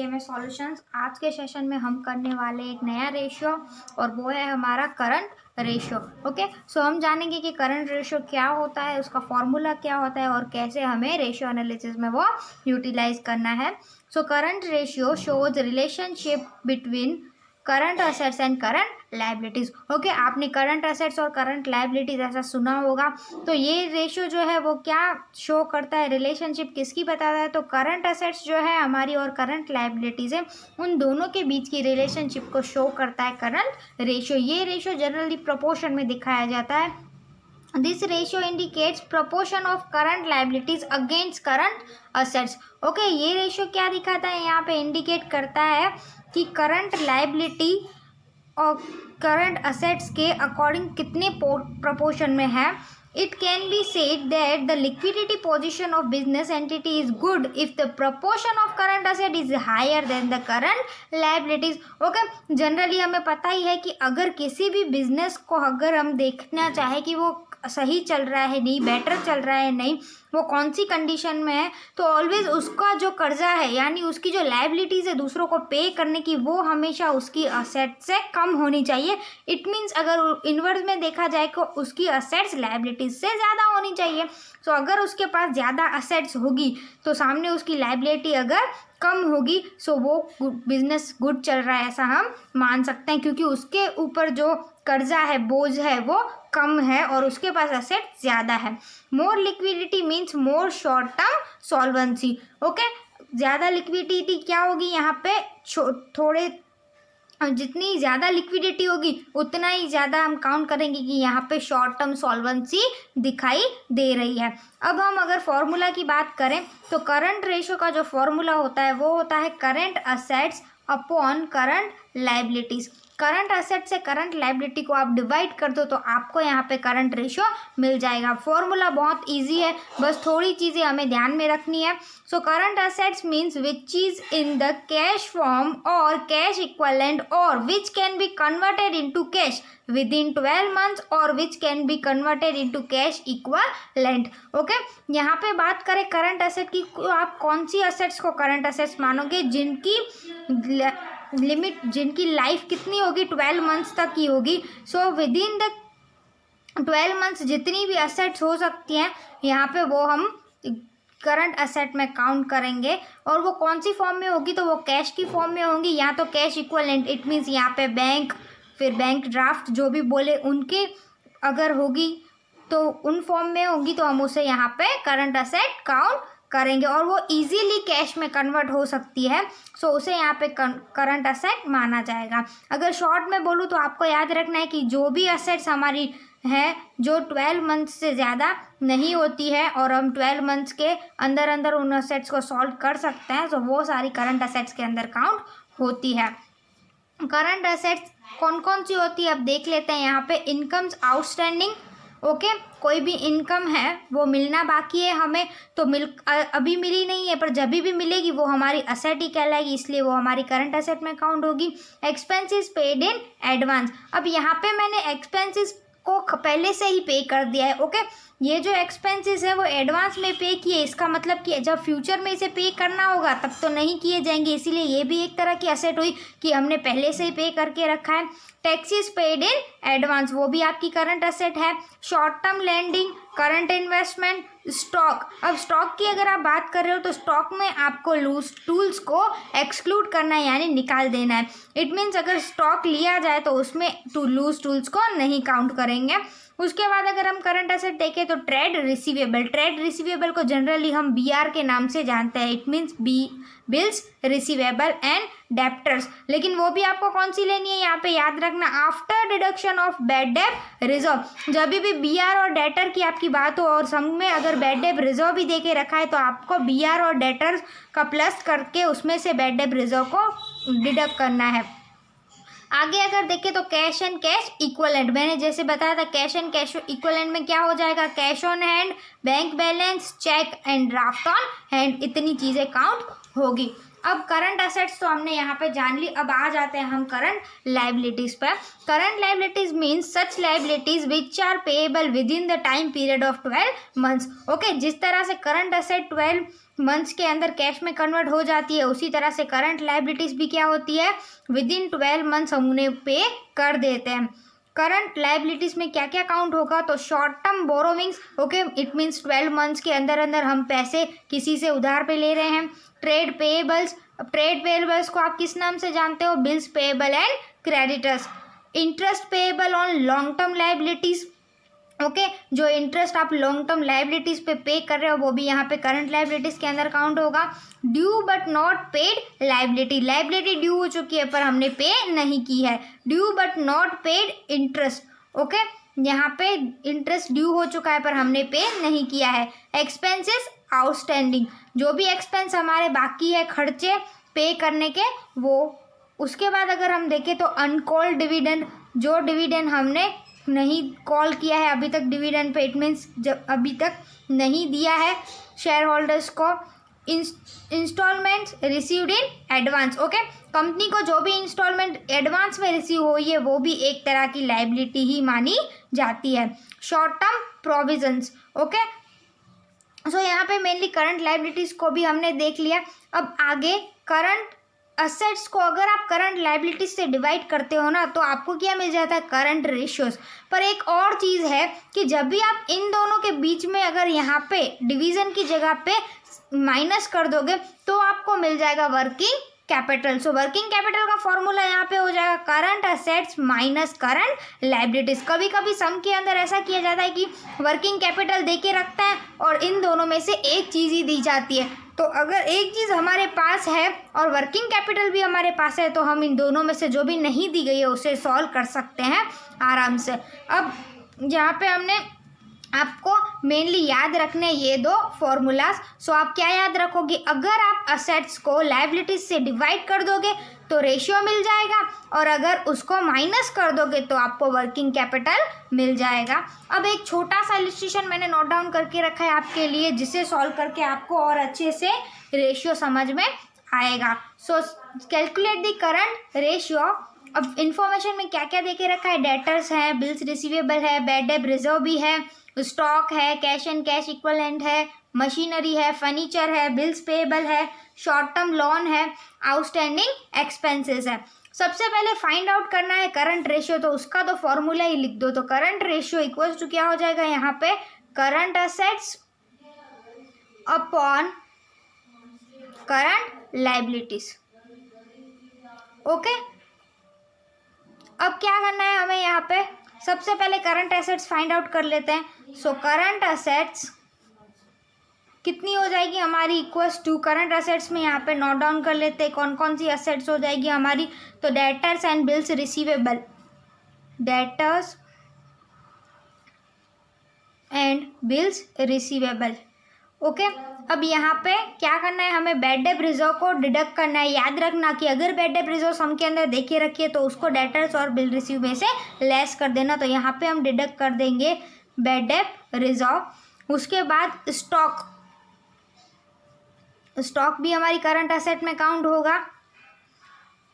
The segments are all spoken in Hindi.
में सॉल्यूशंस। आज के सेशन में हम करने वाले एक नया रेशियो और वो है हमारा करंट रेशियो। ओके, सो हम जानेंगे कि करंट रेशियो क्या होता है, उसका फॉर्मूला क्या होता है और कैसे हमें रेशियो एनालिसिस में वो यूटिलाइज करना है। सो current ratio shows relationship between current assets and current liabilities. Okay, आपने करंट असेट्स और करंट लायबिलिटीज़ ऐसा सुना होगा। तो ये रेशियो जो है वो क्या शो करता है, रिलेशनशिप किसकी बताता है? तो करंट असेट्स जो है हमारी और करंट लायबिलिटीज़ है, उन दोनों के बीच की रिलेशनशिप को शो करता है करंट रेशियो। ये रेशियो जनरली प्रोपोर्शन में दिखाया जाता है। This ratio indicates proportion of current liabilities against current assets. Okay, ये रेशियो क्या दिखाता है? यहाँ पे इंडिकेट करता है कि करंट लायबिलिटी और करंट असेट्स के अकॉर्डिंग कितने प्रपोर्शन में है। It can be said that the liquidity position of business entity is good if the proportion of current asset is higher than the current liabilities. Okay, generally हमें पता ही है कि अगर किसी भी बिजनेस को अगर हम देखना चाहे कि वो सही चल रहा है नहीं, बेटर चल रहा है नहीं, वो कौन सी कंडीशन में है, तो ऑलवेज उसका जो कर्जा है यानी उसकी जो लायबिलिटीज़ है दूसरों को पे करने की, वो हमेशा उसकी असेट से कम होनी चाहिए। इट मीन्स अगर इनवर्स में देखा जाए तो उसकी असेट्स लायबिलिटीज से ज़्यादा होनी चाहिए। तो अगर उसके पास ज़्यादा असेट्स होगी तो सामने उसकी लायबिलिटी अगर कम होगी, सो वो बिजनेस गुड चल रहा है ऐसा हम मान सकते हैं, क्योंकि उसके ऊपर जो कर्जा है, बोझ है, वो कम है और उसके पास असेट ज़्यादा है। More liquidity means more short term solvency. Okay, ज़्यादा लिक्विडिटी क्या होगी यहाँ पे? थोड़े जितनी ज़्यादा लिक्विडिटी होगी उतना ही ज़्यादा हम काउंट करेंगे कि यहाँ पे शॉर्ट टर्म सॉल्वेंसी दिखाई दे रही है। अब हम अगर फॉर्मूला की बात करें तो करंट रेशियो का जो फॉर्मूला होता है वो होता है current assets upon current liabilities. Current asset से करंट लायबिलिटी को आप डिवाइड कर दो तो आपको यहाँ पे करंट रेशियो मिल जाएगा। फॉर्मूला बहुत इजी है, बस थोड़ी चीज़ें हमें ध्यान में रखनी है। So current assets means which is in the cash form और कैश इक्वलेंट और which can be converted into cash with in 12 months और which can be converted into cash equivalent. Okay, यहाँ पे बात करें करंट असेट की, तो आप कौन सी असेट्स को करंट असेट्स मानोगे? जिनकी लिमिट, जिनकी लाइफ कितनी होगी? 12 months तक की होगी। So with in the 12 months जितनी भी असेट्स हो सकती हैं यहाँ पे वो हम करंट असेट में काउंट करेंगे। और वो कौन सी फॉर्म में होगी? तो वो कैश की फॉर्म में होंगी, या तो कैश इक्वलेंट, इट मीन्स यहाँ पे बैंक, फिर बैंक ड्राफ्ट जो भी बोले उनके अगर होगी तो उन फॉर्म में होगी तो हम उसे यहाँ पे करंट असेट काउंट करेंगे और वो इजीली कैश में कन्वर्ट हो सकती है, सो उसे यहाँ पे करंट असेट माना जाएगा। अगर शॉर्ट में बोलूँ तो आपको याद रखना है कि जो भी असेट्स हमारी है जो 12 months से ज़्यादा नहीं होती है और हम 12 months के अंदर अंदर उन असेट्स को सॉल्व कर सकते हैं, तो वो सारी करंट असेट्स के अंदर काउंट होती है। करंट असेट्स कौन कौन सी होती है अब देख लेते हैं। यहाँ पे इनकम्स आउटस्टैंडिंग। ओके, कोई भी इनकम है वो मिलना बाकी है हमें, तो अभी मिली नहीं है पर जब भी मिलेगी वो हमारी असेट ही कहलाएगी, इसलिए वो हमारी करंट असेट में काउंट होगी। Expenses paid in advance. अब यहाँ पे मैंने एक्सपेंसेस को पहले से ही पे कर दिया है। ओके, ये जो एक्सपेंसेस है वो एडवांस में पे किए, इसका मतलब कि जब फ्यूचर में इसे पे करना होगा तब तो नहीं किए जाएंगे, इसीलिए ये भी एक तरह की असेट हुई कि हमने पहले से ही पे करके रखा है। टैक्सेस पेड इन एडवांस, वो भी आपकी करंट असेट है। Short term lending, current investment, stock. अब स्टॉक की अगर आप बात कर रहे हो तो स्टॉक में आपको लूज टूल्स को एक्सक्लूड करना है यानी निकाल देना है। इट मीन्स अगर स्टॉक लिया जाए तो उसमें लूज टूल्स को नहीं काउंट करेंगे। उसके बाद अगर हम करंट असेट देखें तो ट्रेड रिसीवेबल। ट्रेड रिसीवेबल को जनरली हम BR के नाम से जानते हैं, it means bills receivable and debtors. लेकिन वो भी आपको कौन सी लेनी है यहाँ पे याद रखना, after deduction of bad debt reserve. जब भी BR और डेटर की आपकी बात हो और सम में अगर बैड डेट रिजर्व भी दे के रखा है तो आपको BR और डेटर का प्लस करके उसमें से बैड डेट रिजर्व को डिडक्ट करना है। आगे अगर देखें तो कैश एंड कैश इक्वलेंट, मैंने जैसे बताया था कैश एंड कैश इक्वलेंट में क्या हो जाएगा? Cash on hand, bank balance, cheque and draft on hand, इतनी चीज़ें काउंट होगी। अब करंट असेट्स तो हमने यहाँ पे जान ली, अब आ जाते हैं हम करंट लाइबिलिटीज पर। Current liabilities means such liabilities which are payable within the time period of 12 months. Okay, जिस तरह से करंट असेट 12 मंथ्स के अंदर कैश में कन्वर्ट हो जाती है, उसी तरह से करंट लाइबिलिटीज भी क्या होती है, विद इन 12 मंथ्स हम उन्हें पे कर देते हैं। करंट लाइबिलिटीज में क्या क्या काउंट होगा, तो short term borrowings, okay, it means 12 months के अंदर अंदर हम पैसे किसी से उधार पे ले रहे हैं। ट्रेड पेएबल्स, ट्रेड पेएबल्स को आप किस नाम से जानते हो, bills payable and creditors. Interest payable on long term liabilities, okay, जो इंटरेस्ट आप लॉन्ग टर्म लाइबिलिटीज पे कर रहे हो वो भी यहाँ पे करंट लाइबिलिटीज के अंदर काउंट होगा। Due but not paid liability, liability due हो चुकी है पर हमने पे नहीं की है, due but not paid interest, okay, यहाँ पे इंटरेस्ट ड्यू हो चुका है पर हमने पे नहीं किया है। एक्सपेंसेस आउटस्टैंडिंग, जो भी एक्सपेंस हमारे बाकी है खर्चे पे करने के वो। उसके बाद अगर हम देखें तो अनकॉल्ड डिविडेंड, जो डिविडेंड हमने नहीं कॉल किया है अभी तक डिविडेंड पे, इट मीन्स जब अभी तक नहीं दिया है शेयर होल्डर्स को। Installments received in advance, okay, company को जो भी इंस्टॉलमेंट एडवांस में रिसीव हुई है वो भी एक तरह की लाइबिलिटी ही मानी जाती है। शॉर्ट टर्म प्रोविजंस, ओके, सो यहाँ पे मेनली करंट लाइबिलिटीज को भी हमने देख लिया। अब आगे करंट असेट्स को अगर आप करंट लाइबिलिटीज से डिवाइड करते हो ना तो आपको क्या मिल जाता है, करंट रेशियोज। पर एक और चीज़ है कि जब भी आप इन दोनों के बीच में अगर यहाँ पे डिवीज़न की जगह पे माइनस कर दोगे तो आपको मिल जाएगा working capital. So working capital का फॉर्मूला यहाँ पे हो जाएगा current assets minus current liabilities. कभी कभी सम के अंदर ऐसा किया जाता है कि वर्किंग कैपिटल दे के रखता है और इन दोनों में से एक चीज़ ही दी जाती है। तो अगर एक चीज़ हमारे पास है और वर्किंग कैपिटल भी हमारे पास है तो हम इन दोनों में से जो भी नहीं दी गई है उसे सॉल्व कर सकते हैं आराम से। अब यहाँ पे हमने आपको मेनली याद रखने ये दो फॉर्मूलाज। सो आप क्या याद रखोगे, अगर आप असेट्स को लाइबिलिटीज से डिवाइड कर दोगे तो रेशियो मिल जाएगा और अगर उसको माइनस कर दोगे तो आपको वर्किंग कैपिटल मिल जाएगा। अब एक छोटा सा इलस्ट्रेशन मैंने नोट डाउन करके रखा है आपके लिए जिसे सॉल्व करके आपको और अच्छे से रेशियो समझ में आएगा। सो कैलकुलेट द करंट रेशियो। अब इंफॉर्मेशन में क्या क्या दे के रखा है, डेटर्स हैं, बिल्स रिसीवेबल है, बैड डेट रिजर्व भी है, स्टॉक है, कैश एंड कैश इक्विवेलेंट है, मशीनरी है, फर्नीचर है, बिल्स पेएबल है, शॉर्ट टर्म लोन है, आउटस्टैंडिंग एक्सपेंसेस है। सबसे पहले फाइंड आउट करना है करंट रेशियो, तो उसका तो फॉर्मूला ही लिख दो। तो करंट रेशियो इक्वल टू क्या हो जाएगा यहाँ पे, current assets upon current liabilities. Okay, अब क्या करना है हमें यहाँ पे, सबसे पहले करंट एसेट्स फाइंड आउट कर लेते हैं। सो करंट एसेट्स कितनी हो जाएगी हमारी, इक्वल्स टू करंट एसेट्स में यहाँ पे नोट डाउन कर लेते हैं कौन कौन सी एसेट्स हो जाएगी हमारी। तो debtors and bills receivable, debtors and bills receivable. Okay, अब यहाँ पे क्या करना है, हमें बैड डेट रिजर्व को डिडक्ट करना है। याद रखना कि अगर बैड डेट रिजर्व सम के अंदर देखे रखिए तो उसको डेटर्स और बिल रिसीव में से लेस कर देना। तो यहाँ पे हम डिडक्ट कर देंगे बैड डेट रिजर्व। उसके बाद स्टॉक, स्टॉक भी हमारी करंट असेट में काउंट होगा।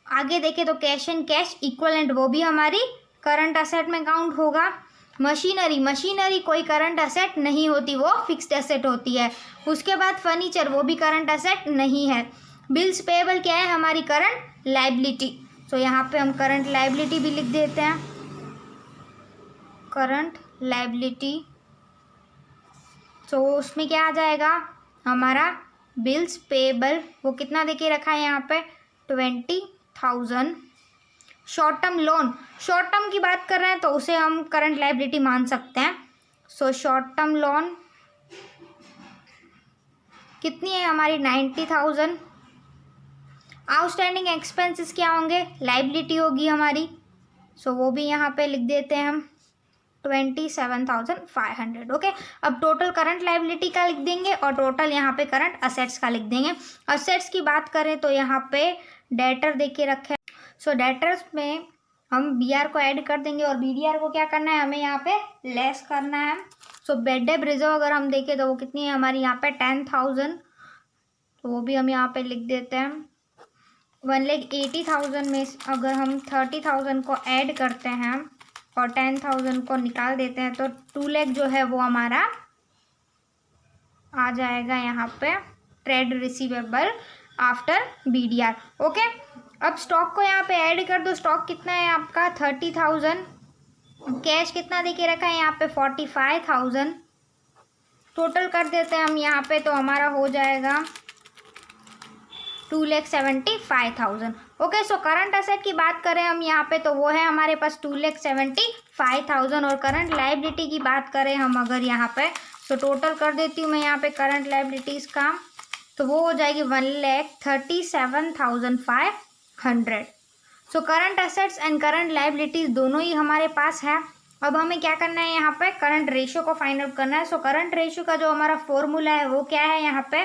आगे देखें तो कैश एंड कैश इक्विवेलेंट, वो भी हमारी करंट असेट में काउंट होगा। मशीनरी, मशीनरी कोई करंट असेट नहीं होती, वो फिक्स्ड एसेट होती है। उसके बाद फर्नीचर, वो भी करंट असेट नहीं है। बिल्स पेएबल क्या है, हमारी करंट लाइबिलिटी। तो यहाँ पे हम करंट लाइबिलिटी भी लिख देते हैं, करंट लाइबिलिटी। तो उसमें क्या आ जाएगा हमारा बिल्स पेएबल, वो कितना देके रखा है यहाँ पे 20,000। Short term loan, short term की बात कर रहे हैं तो उसे हम करंट लाइबिलिटी मान सकते हैं। सो शॉर्ट टर्म लोन कितनी है हमारी 90,000। आउटस्टैंडिंग एक्सपेंसेस क्या होंगे, लाइबिलिटी होगी हमारी। सो वो भी यहाँ पे लिख देते हैं हम 27,500। ओके, अब टोटल करंट लाइबिलिटी का लिख देंगे और टोटल यहाँ पे करंट असेट्स का लिख देंगे। असेट्स की बात करें तो यहाँ पे डेटर दे के रखे। सो डेटर्स में हम बीआर को ऐड कर देंगे और बीडीआर को क्या करना है, हमें यहाँ पे लेस करना है। सो बैड डेट रिजर्व अगर हम देखें तो वो कितनी है हमारी यहाँ पे 10,000। तो वो भी हम यहाँ पे लिख देते हैं 1,80,000 में अगर हम 30,000 को ऐड करते हैं और 10,000 को निकाल देते हैं तो 2 लाख जो है वो हमारा आ जाएगा यहाँ पे trade receivable after BDR। Okay, अब स्टॉक को यहाँ पे ऐड कर दो। स्टॉक कितना है आपका 30,000, कैश कितना दे के रखा है यहाँ पे 45,000, टोटल कर देते हैं हम यहाँ पे तो हमारा हो जाएगा 2,75,000। ओके, सो करंट असेट की बात करें हम यहाँ पे तो वो है हमारे पास 2,75,000 और करंट लाइबिलिटी की बात करें हम अगर यहाँ पे तो टोटल कर देती हूँ मैं यहाँ पे करंट लाइबिलिटीज़ का तो वो हो जाएगी 1,37,500। So current assets and current liabilities दोनों ही हमारे पास है। अब हमें क्या करना है यहाँ पे करंट रेशियो को फाइंड आउट करना है। सो करंट रेशियो का जो हमारा फॉर्मूला है वो क्या है यहाँ पे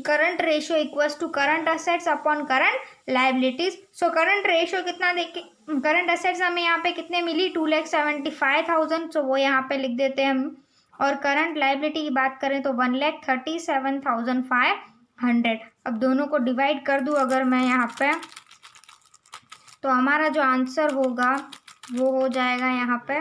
current ratio equals to current assets upon current liabilities. So current ratio कितना देखे करंट असेट्स हमें यहाँ पे कितने मिली 2,75,000, सो वो यहाँ पे लिख देते हैं हम। और करंट लाइबिलिटी की बात करें तो 1,37,500। अब दोनों को डिवाइड कर दूँ अगर मैं यहाँ पे तो हमारा जो आंसर होगा वो हो जाएगा यहाँ पे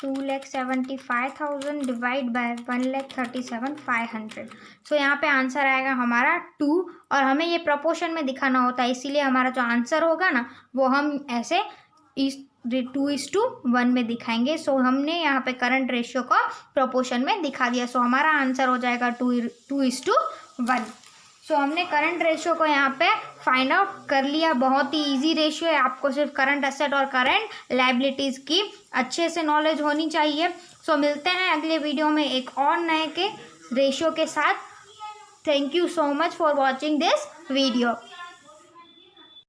2,75,000 डिवाइड बाय 1,37,500। सो यहाँ पे आंसर आएगा हमारा 2 और हमें ये प्रोपोर्शन में दिखाना होता है इसीलिए हमारा जो आंसर होगा ना वो हम ऐसे 2:1 में दिखाएंगे। सो हमने यहाँ पे करंट रेशियो को प्रोपोर्शन में दिखा दिया। सो हमारा आंसर हो जाएगा 2:1। सो हमने करंट रेशियो को यहाँ पे फाइंड आउट कर लिया। बहुत ही इजी रेशियो है, आपको सिर्फ करंट असेट और करंट लाइबिलिटीज़ की अच्छे से नॉलेज होनी चाहिए। सो मिलते हैं अगले वीडियो में एक और नए के रेशियो के साथ। Thank you so much for watching this video.